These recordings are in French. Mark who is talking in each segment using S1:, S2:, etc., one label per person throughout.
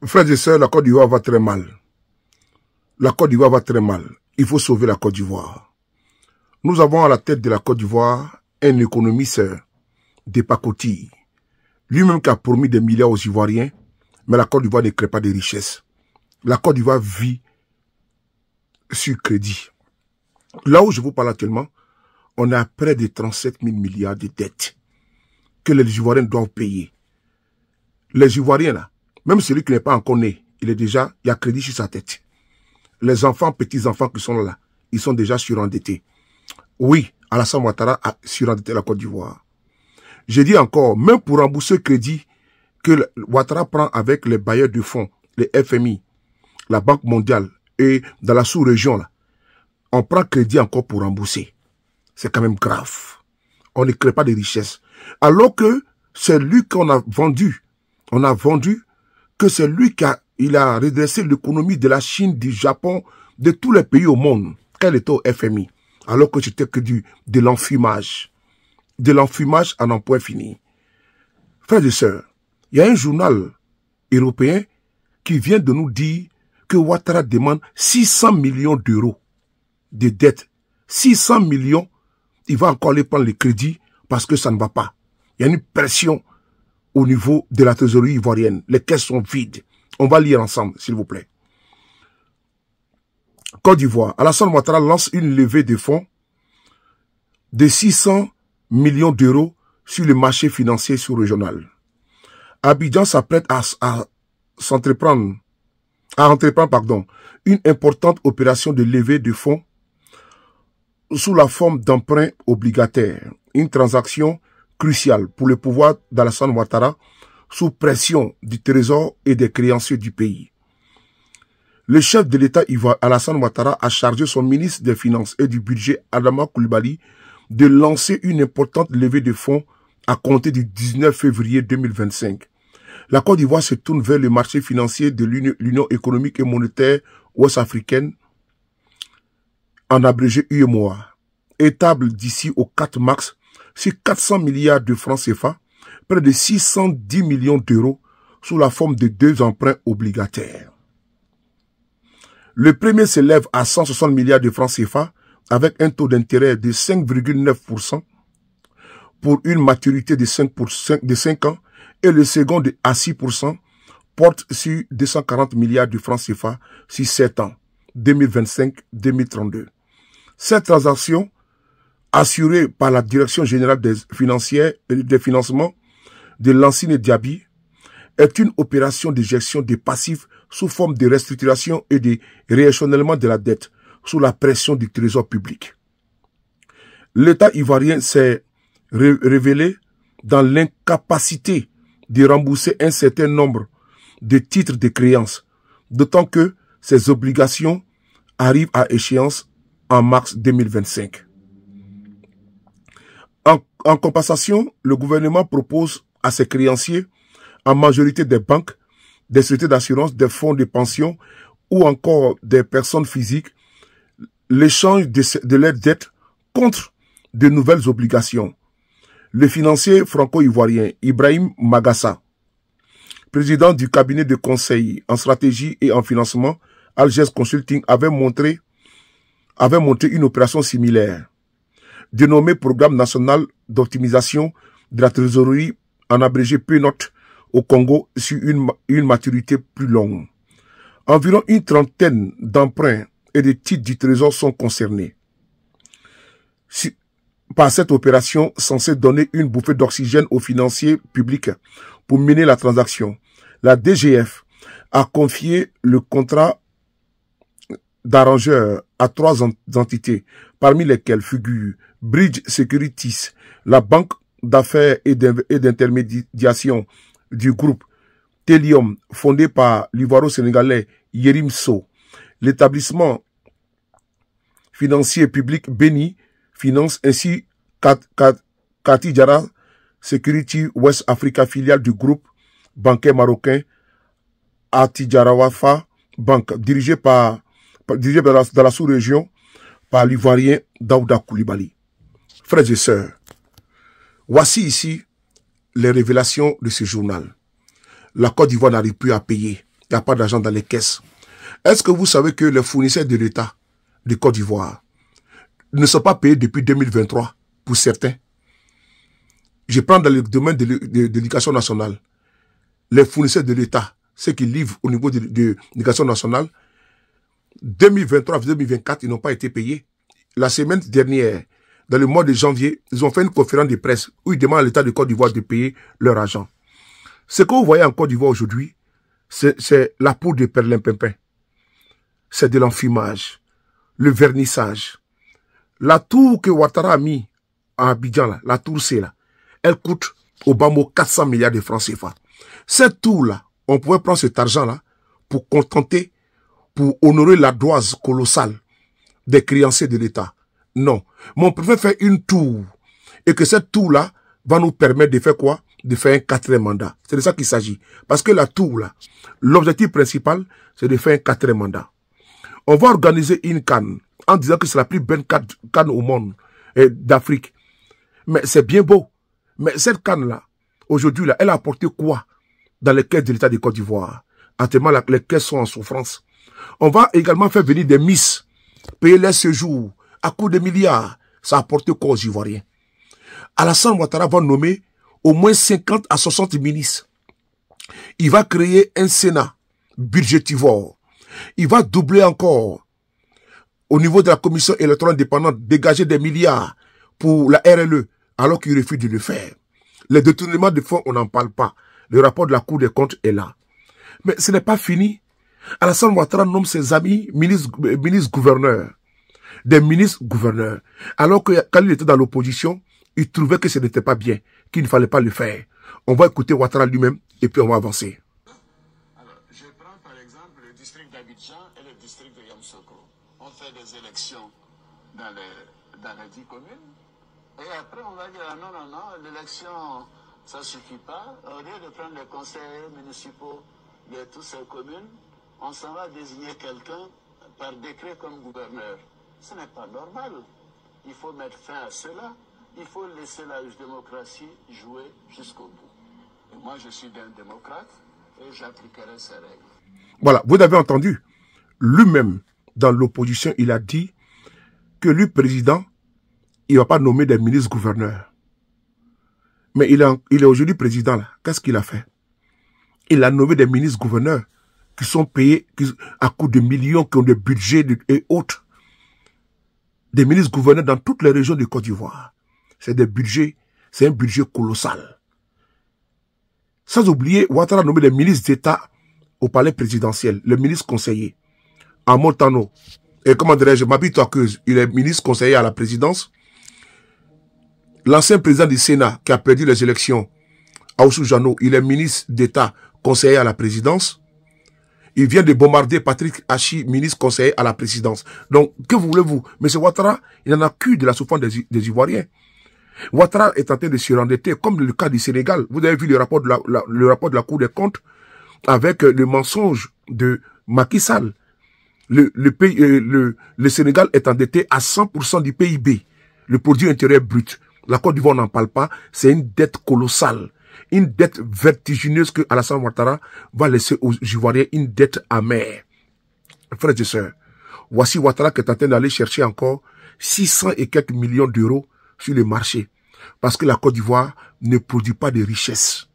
S1: Frères et sœurs, la Côte d'Ivoire va très mal. La Côte d'Ivoire va très mal. Il faut sauver la Côte d'Ivoire. Nous avons à la tête de la Côte d'Ivoire un économiste de pacotille. Lui-même qui a promis des milliards aux Ivoiriens, mais la Côte d'Ivoire ne crée pas de richesses. La Côte d'Ivoire vit sur crédit. Là où je vous parle actuellement, on a près de 37 000 milliards de dettes que les Ivoiriens doivent payer. Les Ivoiriens, là, même celui qui n'est pas encore né, il y a crédit sur sa tête. Les enfants, petits-enfants qui sont là, ils sont déjà surendettés. Oui, Alassane Ouattara a surendetté la Côte d'Ivoire. Je dis encore, même pour rembourser le crédit que Ouattara prend avec les bailleurs de fonds, les FMI, la Banque mondiale et dans la sous-région, là, on prend crédit encore pour rembourser. C'est quand même grave. On ne crée pas de richesse. Alors que c'est lui qu'on a vendu. On a vendu que c'est lui qui a redressé l'économie de la Chine, du Japon, de tous les pays au monde. Quel était au FMI? Alors que c'était que de l'enfumage. De l'enfumage à n'en point fini. Frères et sœurs, il y a un journal européen qui vient de nous dire que Ouattara demande 600 millions d'euros de dettes. 600 millions, il va encore aller prendre les crédits parce que ça ne va pas. Il y a une pression au niveau de la trésorerie ivoirienne. Les caisses sont vides. On va lire ensemble, s'il vous plaît. Côte d'Ivoire, Alassane Ouattara lance une levée de fonds de 600 millions d'euros sur le marché financier sous-régional. Abidjan s'apprête à entreprendre une importante opération de levée de fonds sous la forme d'emprunts obligataires. Une transaction cruciale pour le pouvoir d'Alassane Ouattara sous pression du trésor et des créanciers du pays. Le chef de l'État Alassane Ouattara a chargé son ministre des Finances et du Budget Adama Coulibaly de lancer une importante levée de fonds à compter du 19 février 2025. La Côte d'Ivoire se tourne vers le marché financier de l'Union économique et monétaire ouest-africaine, en abrégé UEMOA, étable d'ici au 4 mars sur 400 milliards de francs CFA, près de 610 millions d'euros sous la forme de 2 emprunts obligataires. Le premier s'élève à 160 milliards de francs CFA avec un taux d'intérêt de 5,9% pour une maturité de 5 ans et le second à 6% porte sur 240 milliards de francs CFA sur 7 ans, 2025-2032. Cette transaction, assurée par la Direction générale des financements de Lansine Diaby, est une opération de gestion des passifs sous forme de restructuration et de rééchelonnement de la dette sous la pression du trésor public. L'État ivoirien s'est révélé dans l'incapacité de rembourser un certain nombre de titres de créances, d'autant que ces obligations arrivent à échéance en mars 2025. En compensation, le gouvernement propose à ses créanciers, en majorité des banques, des sociétés d'assurance, des fonds de pension ou encore des personnes physiques, l'échange de leurs dettes contre de nouvelles obligations. Le financier franco-ivoirien Ibrahim Magassa, président du cabinet de conseil en stratégie et en financement, Algiers Consulting, avait monté une opération similaire, dénommée Programme national d'optimisation de la trésorerie, en abrégé PNOT, au Congo sur une maturité plus longue. Environ une trentaine d'emprunts et de titres du trésor sont concernés par cette opération censée donner une bouffée d'oxygène aux financiers publics pour mener la transaction. La DGF a confié le contrat d'arrangeur à 3 entités, parmi lesquelles figurent Bridge Securities, la banque d'affaires et d'intermédiation du groupe Telium, fondé par l'Ivoiro-Sénégalais Yerim So. L'établissement financier public Beni finance ainsi Katijara Security West Africa, filiale du groupe bancaire marocain Atijarawafa Bank, dirigé dans la sous-région par l'Ivoirien Daouda Coulibaly. Frères et sœurs, voici ici les révélations de ce journal. La Côte d'Ivoire n'arrive plus à payer. Il n'y a pas d'argent dans les caisses. Est-ce que vous savez que les fournisseurs de l'État de Côte d'Ivoire ne sont pas payés depuis 2023 pour certains? Je prends dans le domaine de l'éducation nationale. Les fournisseurs de l'État, ceux qui livrent au niveau de l'éducation nationale, 2023-2024, ils n'ont pas été payés. La semaine dernière, dans le mois de janvier, ils ont fait une conférence de presse où ils demandent à l'État de Côte d'Ivoire de payer leur argent. Ce que vous voyez en Côte d'Ivoire aujourd'hui, c'est la poudre de perlimpinpin. C'est de l'enfumage, le vernissage. La tour que Ouattara a mis à Abidjan, là, la tour C, là, elle coûte au bas mot 400 milliards de francs CFA. Cette tour-là, on pouvait prendre cet argent-là pour contenter, pour honorer la doise colossale des créanciers de l'État. Non. Mais on préfère faire une tour. Et que cette tour-là va nous permettre de faire quoi? De faire un 4e mandat. C'est de ça qu'il s'agit. Parce que la tour, là, l'objectif principal, c'est de faire un 4e mandat. On va organiser une CAN en disant que c'est la plus belle CAN au monde d'Afrique. Mais c'est bien beau. Mais cette CAN-là, aujourd'hui, là, elle a apporté quoi dans les caisses de l'État de Côte d'Ivoire? Actuellement, les caisses sont en souffrance. On va également faire venir des Miss, payer les séjours à coût de milliards. Ça a apporté quoi aux Ivoiriens? Alassane Ouattara va nommer au moins 50 à 60 ministres. Il va créer un Sénat budgétivore. Il va doubler encore au niveau de la commission électorale indépendante, dégager des milliards pour la RLE, alors qu'il refuse de le faire. Les détournements de fonds, on n'en parle pas. Le rapport de la Cour des comptes est là. Mais ce n'est pas fini. Alassane Ouattara nomme ses amis ministres-gouverneurs. Des ministres-gouverneurs. Alors que quand il était dans l'opposition, il trouvait que ce n'était pas bien, qu'il ne fallait pas le faire. On va écouter Ouattara lui-même et puis on va avancer.
S2: Alors, je prends par exemple le district d'Abidjan et le district de Yamoussoukro. On fait des élections dans les 10 communes. Et après, on va dire, ah non, non, non, l'élection, ça ne suffit pas. Au lieu de prendre les conseils municipaux de toutes ces communes, on s'en va désigner quelqu'un par décret comme gouverneur. Ce n'est pas normal. Il faut mettre fin à cela. Il faut laisser la démocratie jouer jusqu'au bout. Et moi, je suis un démocrate et j'appliquerai ces règles.
S1: Voilà, vous avez entendu. Lui-même, dans l'opposition, il a dit que lui, président, il ne va pas nommer des ministres-gouverneurs. Mais il est aujourd'hui président, là. Qu'est-ce qu'il a fait? Il a nommé des ministres-gouverneurs qui sont payés à coût de millions, qui ont des budgets et autres. Des ministres-gouverneurs dans toutes les régions de Côte d'Ivoire. C'est des budgets, c'est un budget colossal. Sans oublier, Ouattara a nommé des ministres d'État au palais présidentiel, le ministre conseiller. À Montano, et comment dirais-je, Mabito Akuz, il est ministre conseiller à la présidence. L'ancien président du Sénat qui a perdu les élections, Aoussou Jano, il est ministre d'État conseiller à la présidence. Il vient de bombarder Patrick Hachi, ministre conseiller à la présidence. Donc, que voulez-vous? M. Ouattara, il n'en a que de la souffrance des Ivoiriens. Ouattara est en train de se rendetter, comme le cas du Sénégal. Vous avez vu le rapport de la Cour des comptes avec le mensonge de Macky Sall. Le Sénégal est endetté à 100% du PIB, le produit intérieur brut. La Côte d'Ivoire n'en parle pas, c'est une dette colossale. Une dette vertigineuse que Alassane Ouattara va laisser aux Ivoiriens, une dette amère. Frères et sœurs, voici Ouattara qui est en train d'aller chercher encore 600 et quelques millions d'euros sur le marché. Parce que la Côte d'Ivoire ne produit pas de richesses.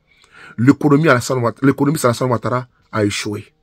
S1: L'économie Alassane Ouattara a échoué.